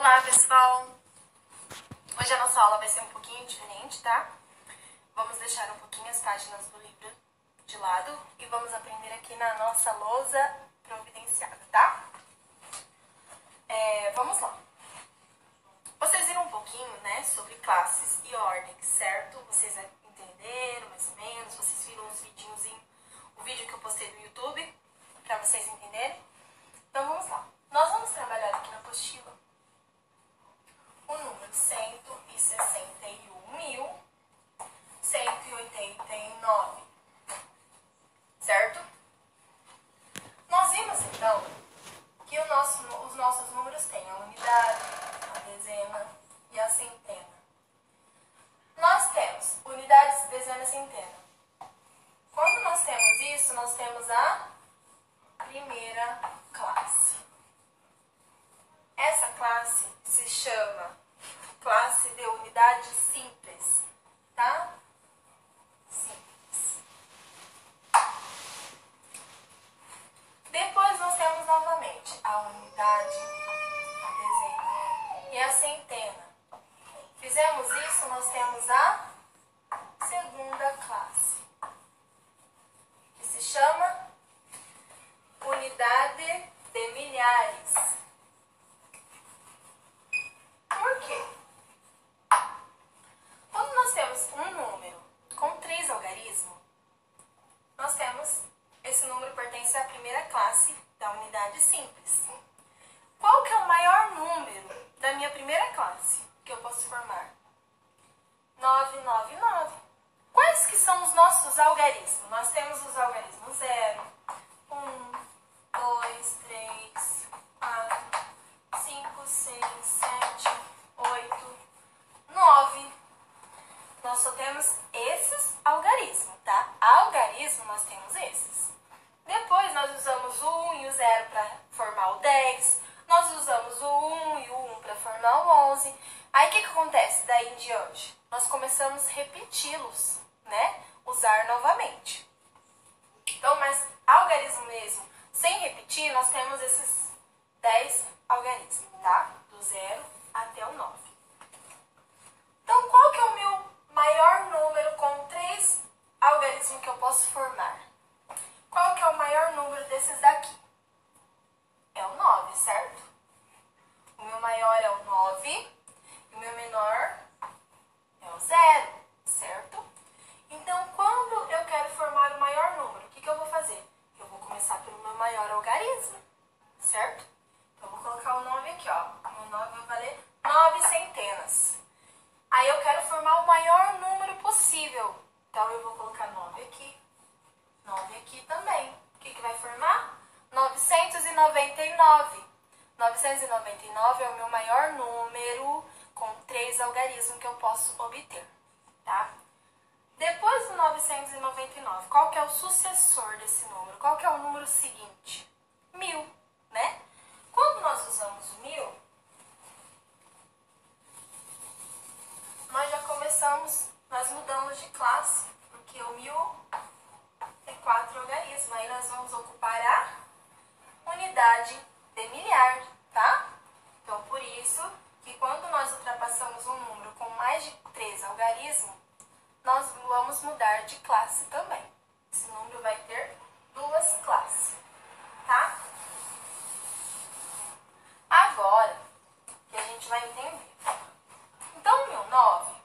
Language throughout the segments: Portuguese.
Olá, pessoal! Hoje a nossa aula vai ser um pouquinho diferente, tá? Vamos deixar um pouquinho as páginas do livro de lado e vamos aprender aqui na nossa lousa providenciada, tá? Vamos lá. Vocês viram um pouquinho, né, sobre classes e ordens, certo? Vocês entenderam mais ou menos? Vocês viram os vidinhos, o vídeo que eu postei no YouTube, para vocês entenderem? Então vamos lá. Nós vamos trabalhar aqui na apostila o número 161.189, certo? Nós vimos então que os nossos números têm a unidade, a dezena e a centena. Nós temos unidades, dezena e centena. Quando nós temos isso, nós temos a primeira classe. Essa classe se chama classe de unidade simples, tá? Simples. Depois nós temos novamente a unidade, a dezena e a centena. Fizemos isso, nós temos a segunda classe, que se chama unidade de milhares. Por quê? Quando nós temos um número com 3 algarismos, nós temos, esse número pertence à primeira classe da unidade simples. Qual que é o maior número da minha primeira classe que eu posso formar? 999. Quais que são os nossos algarismos? Nós temos os algarismos 0, 1, 2, 3, 4, 5, 6, 7, 8, 9. Nós só temos esses algarismos, tá? Algarismo nós temos esses. Depois nós usamos o 1 e o 0 para formar o 10. Nós usamos o 1 e o 1 para formar o 11. Aí o que acontece daí em diante? Nós começamos a repeti-los, né? Usar novamente. Então, mas algarismo mesmo, sem repetir, nós temos esses 10 algarismos, tá? Do 0 até o 9. Então, qual que é o meu maior número com 3 algarismos que eu posso formar? Qual que é o maior número desses daqui? É o 9, certo? O meu maior é o 9 e o meu menor é o 0, certo? Então, quando eu quero formar o maior número, o que eu vou fazer? Eu vou começar pelo meu maior algarismo, certo? Então, eu vou colocar o 9 aqui, ó. O meu 9 vai valer 9 centenas. Aí, eu quero formar o maior número possível. Então, eu vou colocar 9 aqui. 9 aqui também. O que vai formar? 999. 999 é o meu maior número com 3 algarismos que eu posso obter, tá? Depois do 999, qual que é o sucessor desse número? Qual que é o número seguinte? 1000, né? Quando nós usamos o 1000, nós mudamos de classe, porque o 1000 tem 4 algarismos. Aí nós vamos ocupar a unidade de milhar, tá? Então, por isso que quando nós ultrapassamos um número com mais de 3 algarismos, nós vamos mudar de classe também. Esse número vai ter 2 classes, tá? Agora que a gente vai entender. Então, o meu 9,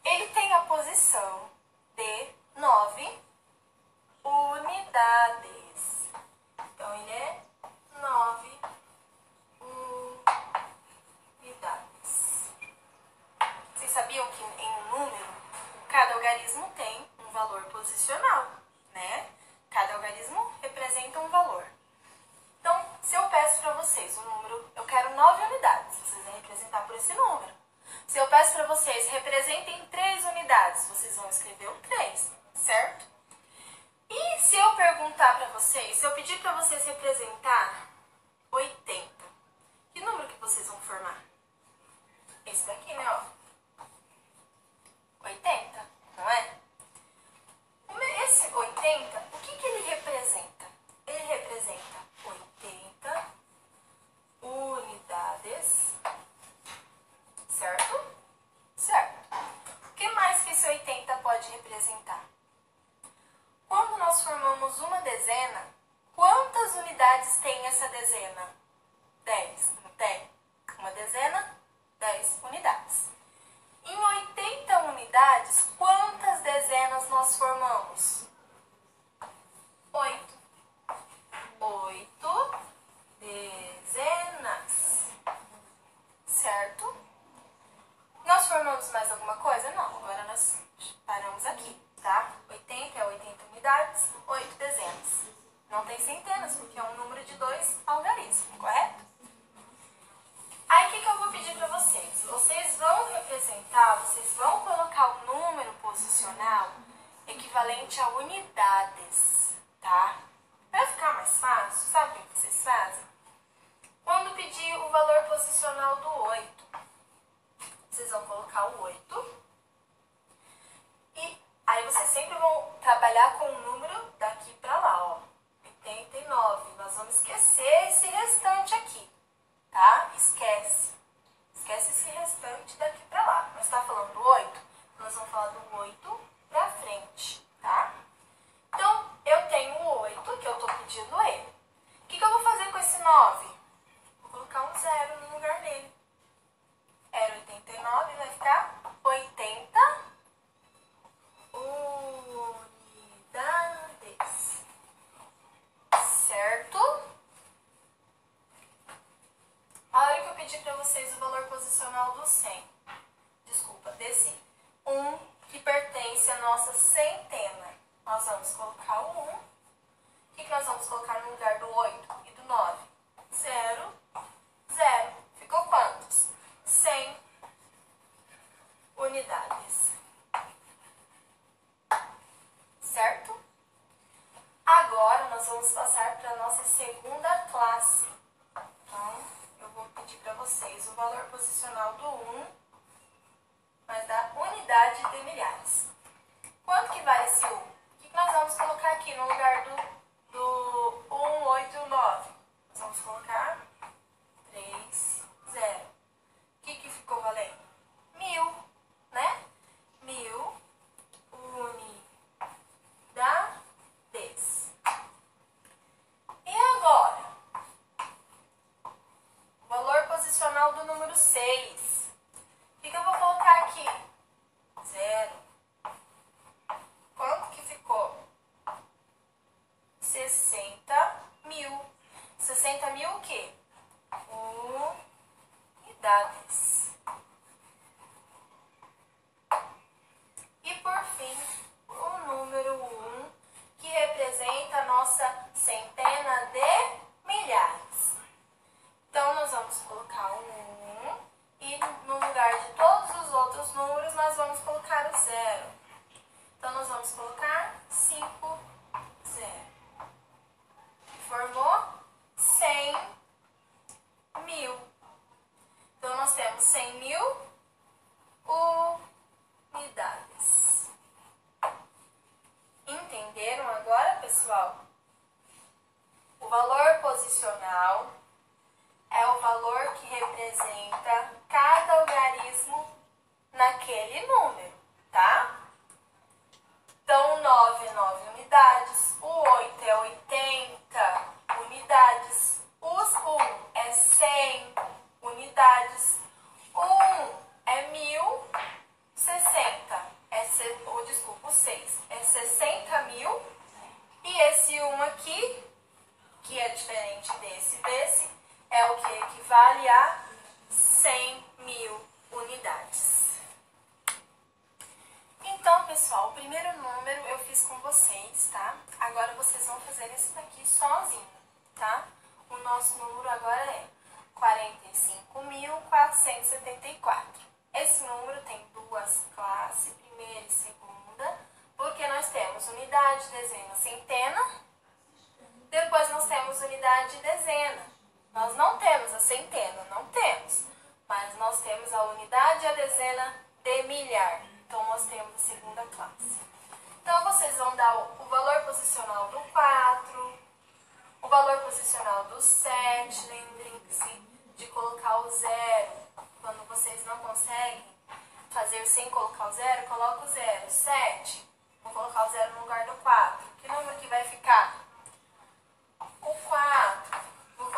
ele tem a posição de 9 unidades. Então, ele é 9 unidades. Vocês sabiam que em um número, cada algarismo tem um valor posicional, né? Cada algarismo representa um valor. Então, se eu peço para vocês um número, eu quero 9 unidades, vocês vão representar por esse número. Se eu peço para vocês, representem 3 unidades, vocês vão escrever o 3, certo? E se eu perguntar para vocês, se eu pedir para vocês representar 80, que número que vocês vão formar? Esse daqui, né, ó. 80, não é? Esse 80, o que ele representa? Ele representa 80 unidades essa dezena? 10, não tem? Uma dezena, 10 unidades. Em 80 unidades, quantas dezenas nós formamos? 8. 8 dezenas. Certo? Nós formamos mais alguma coisa? Não, agora nós paramos aqui, tá? 80 é 80 unidades, 8 dezenas. Não tem centenas, porque é um número de 2 algarismos, correto? Aí, o que eu vou pedir para vocês? Vocês vão representar, vocês vão colocar o número posicional equivalente a unidades, tá? Para ficar mais fácil, sabe o que vocês fazem? Quando pedir o valor posicional do 8, vocês vão colocar o 8. E aí vocês sempre vão trabalhar com o número daqui para lá, ó. 89. Nós vamos esquecer esse restante aqui, tá? Esquece. Esquece esse restante daqui para lá. Nós está falando do 8? Nós vamos falar do 8 para frente, tá? Então, eu tenho o 8, que eu estou pedindo ele. O que eu vou fazer com esse 9? Vou colocar um 0 no lugar dele. Era 89, vai ficar 80 unidades. Certo? A hora que eu pedir para vocês o valor posicional do 100, desculpa, desse 1 que pertence à nossa centena, nós vamos colocar o 1. O que nós vamos colocar no lugar do 8 e do 9? 0, 0. Ficou quantos? 100 unidades. Certo? Agora nós vamos passar para a nossa segunda classe. Então, eu vou pedir para vocês o valor posicional do 1, mas da unidade de milhares. Quanto que vale esse 1? O que nós vamos colocar aqui no lugar do 1, 8 e 9? Nós vamos colocar 3, 0. O que ficou valendo? 1000, né? 1000 unidades. E agora? O valor posicional do número 6. O que eu vou colocar aqui? 0. Quanto que ficou? 60.000. 60.000 o quê? Unidades. E por fim, o número 1, que representa a nossa centena de milhares. Então, nós vamos colocar o 1 e no lugar de todos os outros números, nós vamos colocar o 0. Então, nós vamos colocar 5, 0. Formou 100.000. Então, nós temos 100.000 unidades. Entenderam agora, pessoal? O valor posicional é o valor que representa cada algarismo naquele número, tá? Então, o 9 é 9 unidades, o 8 é 80 unidades, os 1 é 100 unidades, o 1 é 1060, o 6 é 60.000, e esse 1 aqui, que é diferente desse, é o que equivale a 100.000 unidades. Então, pessoal, o primeiro número eu fiz com vocês, tá? Agora vocês vão fazer esse daqui sozinho, tá? O nosso número agora é 45.474. Esse número tem duas classes, primeira e segunda, porque nós temos unidade, dezena, centena. Depois nós temos unidade e dezena. Nós não temos a centena, não temos. Mas nós temos a unidade e a dezena de milhar. Então, nós temos a segunda classe. Então, vocês vão dar o valor posicional do 4, o valor posicional do 7. Lembrem-se de colocar o 0. Quando vocês não conseguem fazer sem colocar o 0, coloca o 0. 7. Vou colocar o 0 no lugar do 4. Que número que vai ficar? O 4. Vou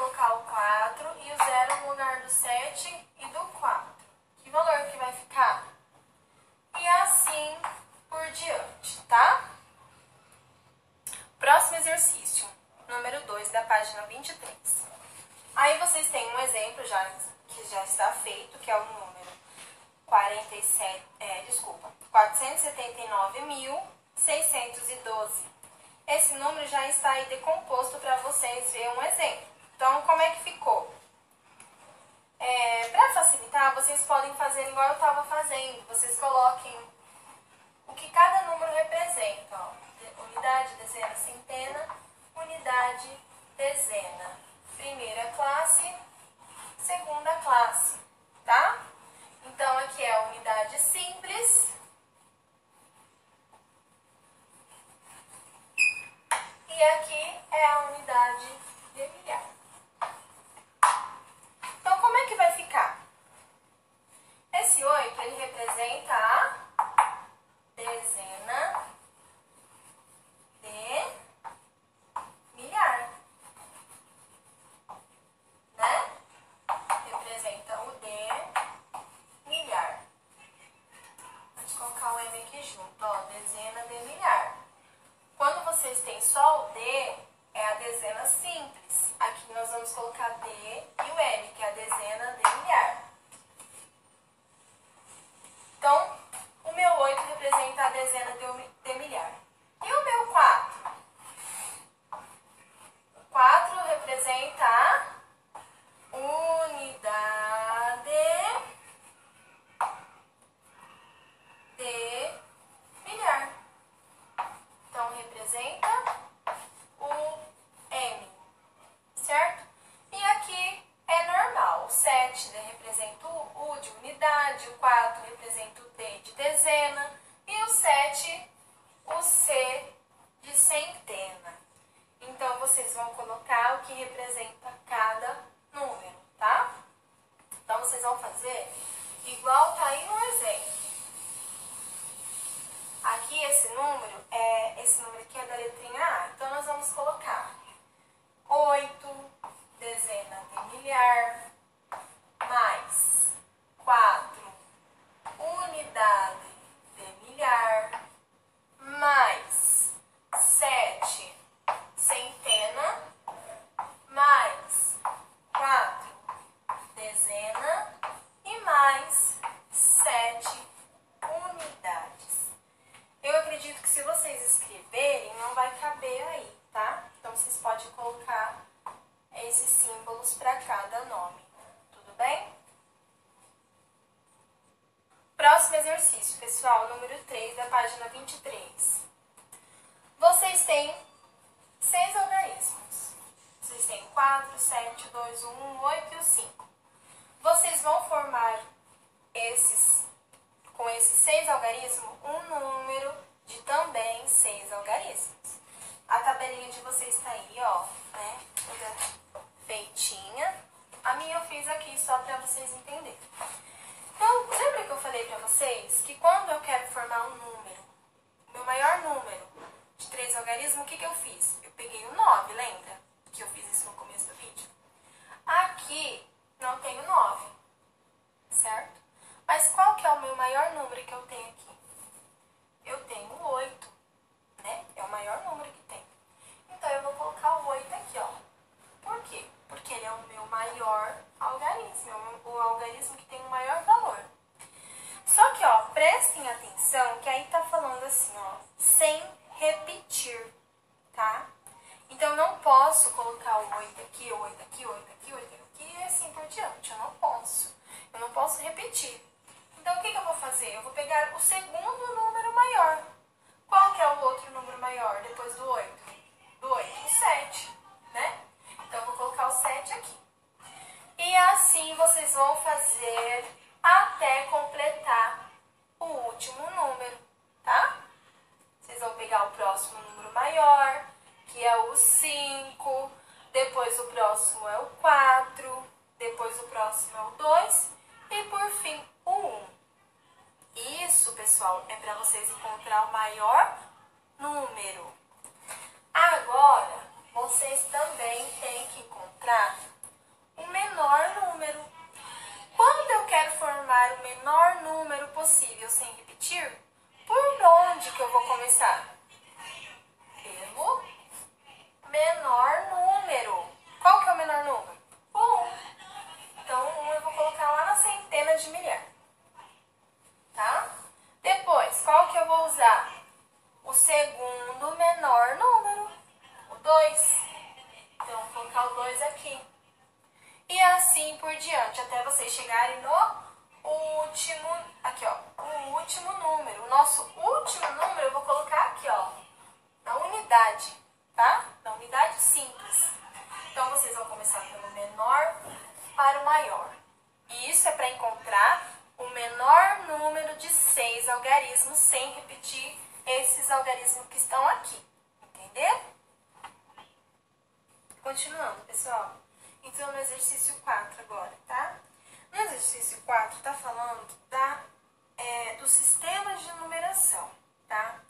página 23. Aí vocês têm um exemplo que já está feito, que é o número 479.612. Esse número já está aí decomposto para vocês verem um exemplo. Então, como é que ficou? Para facilitar, vocês podem fazer igual eu estava fazendo. Vocês coloquem o que cada número representa. Ó. Unidade, dezena, centena, unidade, dezena. Primeira classe, segunda classe, tá? Então, aqui é a unidade simples. E aqui é a unidade de milhar. Então, como é que vai ficar? Esse 8, ele representa a dezena de milhar, né? Representa o de milhar. Vamos colocar o M aqui junto, ó, dezena de milhar. Quando vocês têm só o D, é a dezena simples. Aqui nós vamos colocar D e o M, que é a dezena de milhar. Então, o meu 8 representa a dezena de milhar. E o meu 4? O 4 representa a unidade de milhar. Então, representa o M, certo? E aqui é normal. O 7 representa o U de unidade, o 4 representa o D de dezena e o 7 o C de centena. Então, vocês vão colocar o que representa cada número, tá? Então, vocês vão fazer igual tá aí no exemplo. Aqui, esse número aqui é da letrinha A. Então, nós vamos colocar 8, dezena de milhar, mais 4, unidade de milhar, mais 7, centena, mais 4, dezena e mais 7 unidades. Eu acredito que se vocês escreverem, não vai caber aí, tá? Então, vocês podem colocar esses símbolos para cada nome. Tudo bem? Próximo exercício, pessoal, número 3, da página 23. Vocês têm 6 algarismos. Vocês têm 4, 7, 2, 1, 8 e o 5. Vocês vão formar com esses 6 algarismos, um número de também 6 algarismos. A tabelinha de vocês está aí, ó, né? Toda feitinha. A minha eu fiz aqui só para vocês entenderem. Então, lembra que eu falei para vocês que quando eu quero formar um número, o meu maior número de 3 algarismos, o que eu fiz? Eu peguei o 9, lembra? Que eu fiz isso no começo do vídeo. Aqui não tem o 9, certo? Mas qual que é o meu maior número que eu tenho aqui? Eu tenho o 8, né? É o maior número que tem. Então, eu vou colocar o 8 aqui, ó. Por quê? Porque ele é o meu maior algarismo, o algarismo que tem o maior valor. Só que, ó, prestem atenção que aí tá falando assim, ó, sem repetir, tá? Então, não posso colocar o 8 aqui, o 8 aqui, o 8 aqui, o 8 aqui e assim por diante. Eu não posso. Eu não posso repetir. Então, o que eu vou fazer? Eu vou pegar o segundo número maior. Qual que é o outro número maior depois do 8? Do 8, o 7, né? Então, eu vou colocar o 7 aqui. E assim vocês vão fazer até completar o último número, tá? Vocês vão pegar o próximo número maior, que é o 5. Depois o próximo é o 4. Depois o próximo é o 2. E por fim, o 1. Isso, pessoal, é para vocês encontrar o maior número. Agora, vocês também têm que encontrar o menor número. Quando eu quero formar o menor número possível sem repetir, por onde que eu vou começar? Pelo menor número. Qual que é o menor número? O 1. Então, o 1 eu vou colocar lá na centena de milhar. Tá? Depois, qual que eu vou usar? O segundo menor número, o 2. Então, vou colocar o 2 aqui. E assim por diante, até vocês chegarem no último, aqui ó, o último número. O nosso último número eu vou colocar aqui ó, na unidade, tá? Na unidade simples. Então, vocês vão começar pelo menor para o maior. E isso é para encontrar o menor número de 6 algarismos sem repetir esses algarismos que estão aqui. Entendeu? Continuando, pessoal. Então, no exercício 4 agora, tá? No exercício 4, tá falando do sistema de numeração, tá?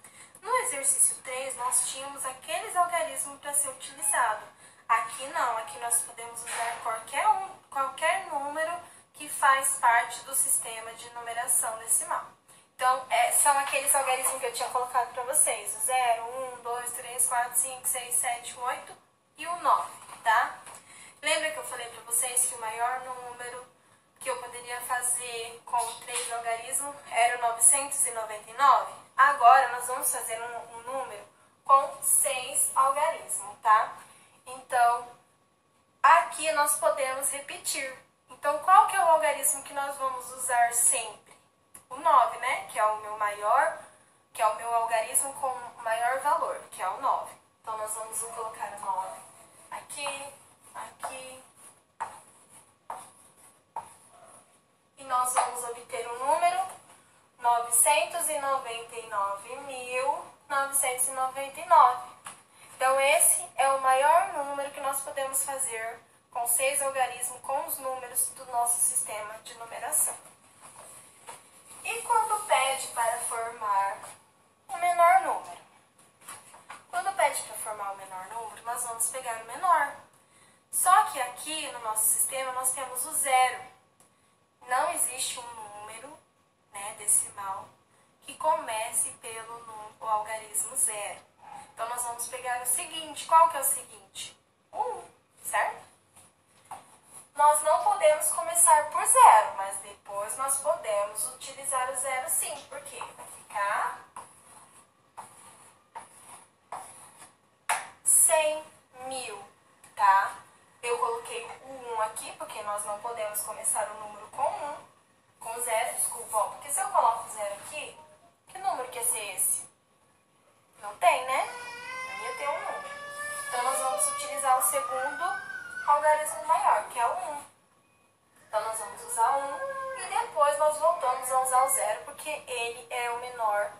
No exercício 3, nós tínhamos aqueles algarismos para ser utilizado. Aqui não, aqui nós podemos usar qualquer número que faz parte do sistema de numeração decimal. Então, são aqueles algarismos que eu tinha colocado para vocês. O 0, 1, 2, 3, 4, 5, 6, 7, 8 e o 9, tá? Lembra que eu falei para vocês que o maior número que eu poderia fazer com 3 algarismos era o 999? Agora, nós vamos fazer um número com 6 algarismos, tá? Então, aqui nós podemos repetir. Então, qual que é o algarismo que nós vamos usar sempre? O 9, né? Que é o meu maior, que é o meu algarismo com maior valor, que é o 9. Então, nós vamos colocar o 9 aqui, aqui. E nós vamos obter o número 999.999. Então, esse é o maior número que nós podemos fazer com 6 algarismos com os números do nosso sistema de numeração. E quando pede para formar o menor número? Quando pede para formar o menor número, nós vamos pegar o menor. Só que aqui no nosso sistema nós temos o 0. Não existe um número, né, decimal que comece pelo algarismo 0. Então, nós vamos pegar o seguinte. Qual que é o seguinte? O 1, certo? Nós não podemos começar por 0, mas depois nós podemos utilizar o 0 sim. Por quê? Vai ficar 100.000, tá? Eu coloquei o 1 aqui, porque nós não podemos começar o número com 1, com 0, desculpa. Ó, porque se eu coloco 0 aqui, que número que ia ser esse? Não tem, né? Não ia ter um número. Então, nós vamos utilizar o segundo algarismo maior, que é o 1. Então, nós vamos usar o 1 e depois nós voltamos a usar o 0, porque ele é o menor,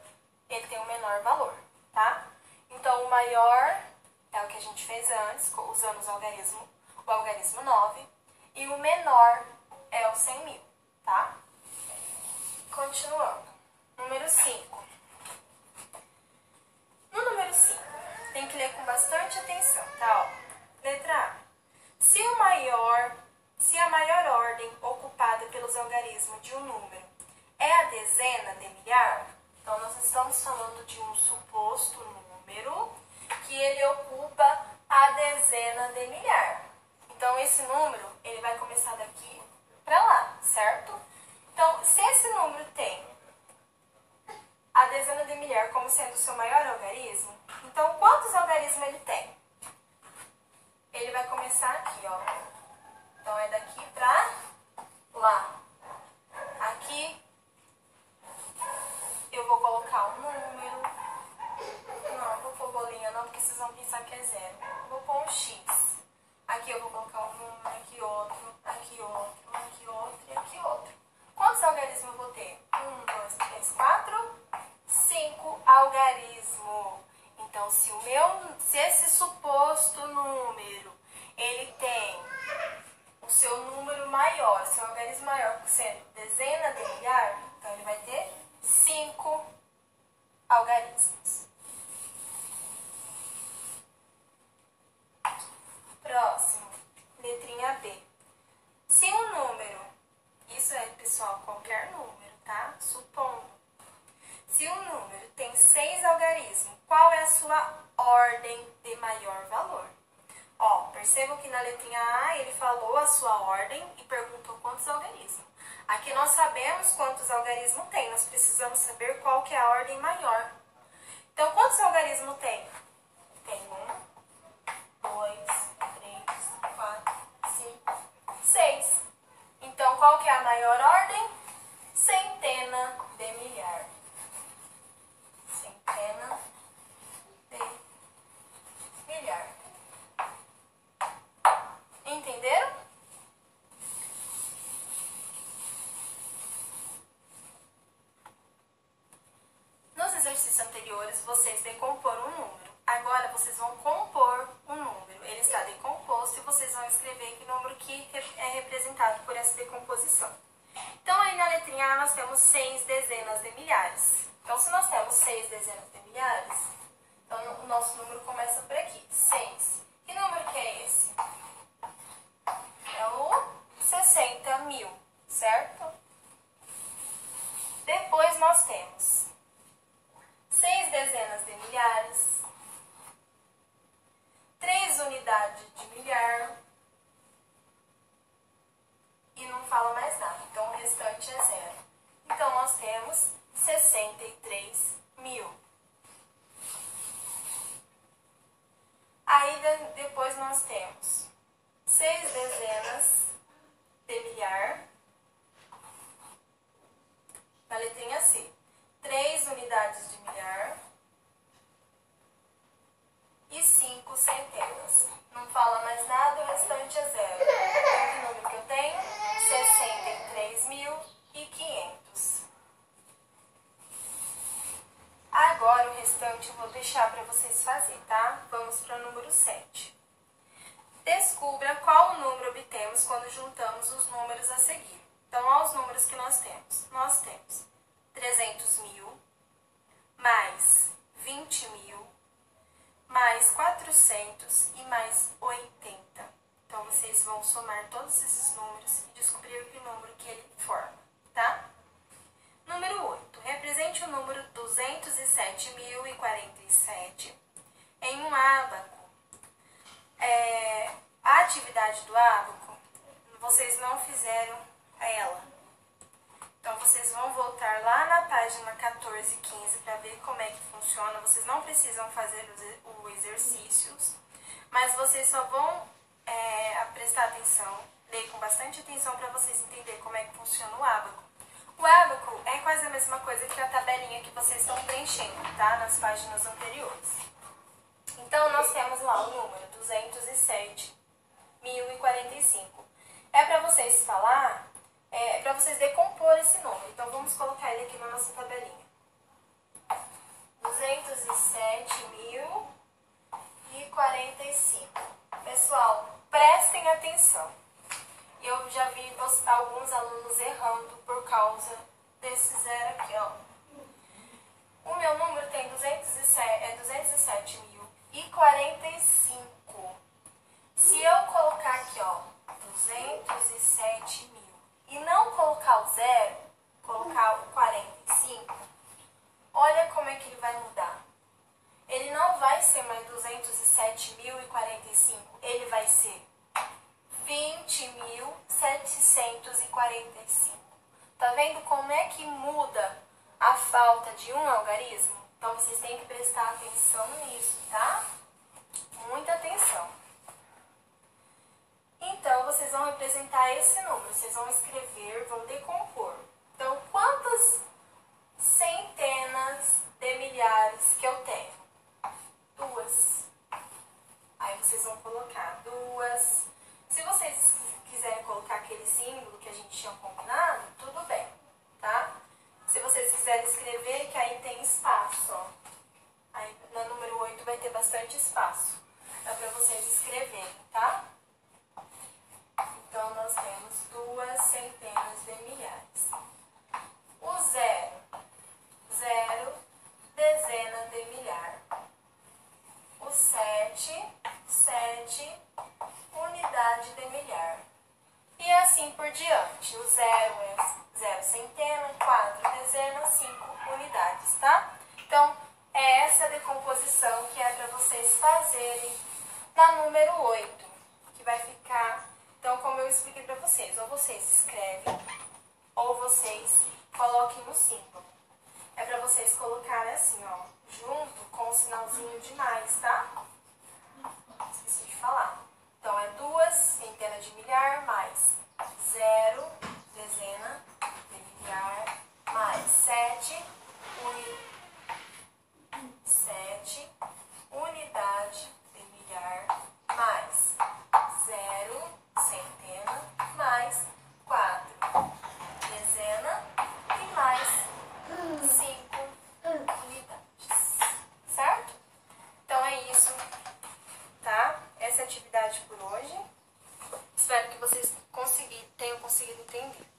ele tem o menor valor, tá? Então, o maior é o que a gente fez antes, usando o algarismo 9, e o menor é o 100.000, tá? Continuando. Número 5. No número 5, tem que ler com bastante atenção, tá? Ó, letra A. Se a maior ordem ocupada pelos algarismos de um número é a dezena de milhar, então nós estamos falando de um suposto número que ele ocupa a dezena de milhar. Então, esse número, ele vai começar daqui para lá, certo? Então, se esse número tem a dezena de milhar como sendo o seu maior algarismo, então, quantos algarismos ele tem? Ele vai começar aqui, ó. Então, é daqui para lá. Aqui, eu vou colocar um número. Não vou pôr bolinha não, porque vocês vão pensar que é 0. Vou pôr um X. Aqui eu vou colocar um número, aqui outro, aqui outro, aqui outro e aqui outro. Quantos algarismos eu vou ter? 1, 2, 3, 4, 5 algarismos. Então, se esse suposto número, ele tem o seu número maior, seu algarismo maior, sendo dezena de milhar, então ele vai ter 5 algarismos. Próximo, letrinha B. Se um número, isso é, pessoal, qualquer número, tá? Supondo. Se um número tem 6 algarismos, qual é a sua ordem de maior valor? Ó, perceba viu que na letrinha A ele falou a sua ordem e perguntou quantos algarismos. Aqui nós sabemos quantos algarismos tem, nós precisamos saber qual que é a ordem maior. Então, quantos algarismos tem? Tem 1, 2, 3, 4, 5, 6. Então, qual que é a maior ordem? Centena de milhar. Centena de milhar. Entenderam? Nos exercícios anteriores, vocês decomporam um número. Agora, vocês vão compor um número. Ele está decomposto e vocês vão escrever que número que é representado por essa decomposição. Então, aí na letrinha A, nós temos 6 dezenas de milhares. Então, se nós temos 6 dezenas de milhares, então o nosso número começa por aqui, 6. Que número que é esse? É o 60 mil, certo? Depois nós temos 6 dezenas de milhares, 3 unidades de milhar, e não fala mais nada, então o restante é zero. Então, nós temos 63 mil. Aí, depois nós temos 6 dezenas de milhar, na letrinha C, 3 unidades de milhar e 5 centenas. Não fala mais nada, o restante é zero. Então, que número que eu tenho? 63.500. Agora, o restante eu vou deixar para vocês fazer, tá? Vamos para o número 7. Descubra qual número obtemos quando juntamos os números a seguir. Então, olha os números que nós temos. Nós temos 300 mil, mais 20 mil, mais 400 e mais 80. Então, vocês vão somar todos esses números e descobrir que número que ele forma, tá? Número 8. Represente o número 207.047 em um ábaco. A atividade do ábaco, vocês não fizeram ela. Então, vocês vão voltar lá na página 14 e 15 para ver como é que funciona. Vocês não precisam fazer os exercícios, mas vocês só vão prestar atenção, ler com bastante atenção para vocês entenderem como é que funciona o ábaco. O ábaco é quase a mesma coisa que a tabelinha que vocês estão preenchendo, tá? Nas páginas anteriores. Então, nós temos lá o número 207.045. É para vocês falar, para vocês decompor esse número. Então, vamos colocar ele aqui na nossa tabelinha. 207.045. Pessoal, prestem atenção. Eu já vi alguns alunos errando por causa desse zero aqui, ó. O meu número tem 207.045. Se eu colocar aqui, ó, 207 mil e não colocar o zero, colocar o 45, olha como é que ele vai mudar. Ele não vai ser mais 207.045, ele vai ser 20.745. Tá vendo como é que muda a falta de um algarismo? Então, vocês têm que prestar atenção nisso, tá? Muita atenção. Então, vocês vão representar esse número. Vocês vão escrever, vão decompor. Então, quantas centenas de milhares que eu tenho? 2. Aí, vocês vão colocar 2. Se vocês quiserem colocar aquele símbolo que a gente tinha combinado, tudo bem, tá? Se vocês quiserem escrever, que aí tem espaço, ó. Aí na número 8 vai ter bastante espaço. Dá pra vocês escreverem, tá? Então, nós temos 2 centenas de milhares. O zero, dezena de milhar. O 7, unidade de milhar. E assim por diante. O 0 é 0 centena, 4 dezena, 5 unidades, tá? Então, é essa decomposição que é para vocês fazerem na número 8, que que vai ficar... Então, como eu expliquei pra vocês, ou vocês escrevem, ou vocês coloquem no símbolo. É pra vocês colocarem assim, ó, junto com o sinalzinho de mais, tá? Esqueci de falar. Então, é 2 centenas de milhar mais 0 dezena de milhar mais 7 unidade de milhar mais 0 centena mais 4 dezena e mais 5 unidades, certo? Então é isso, tá? Essa é a atividade por hoje. Espero que vocês tenham conseguido entender.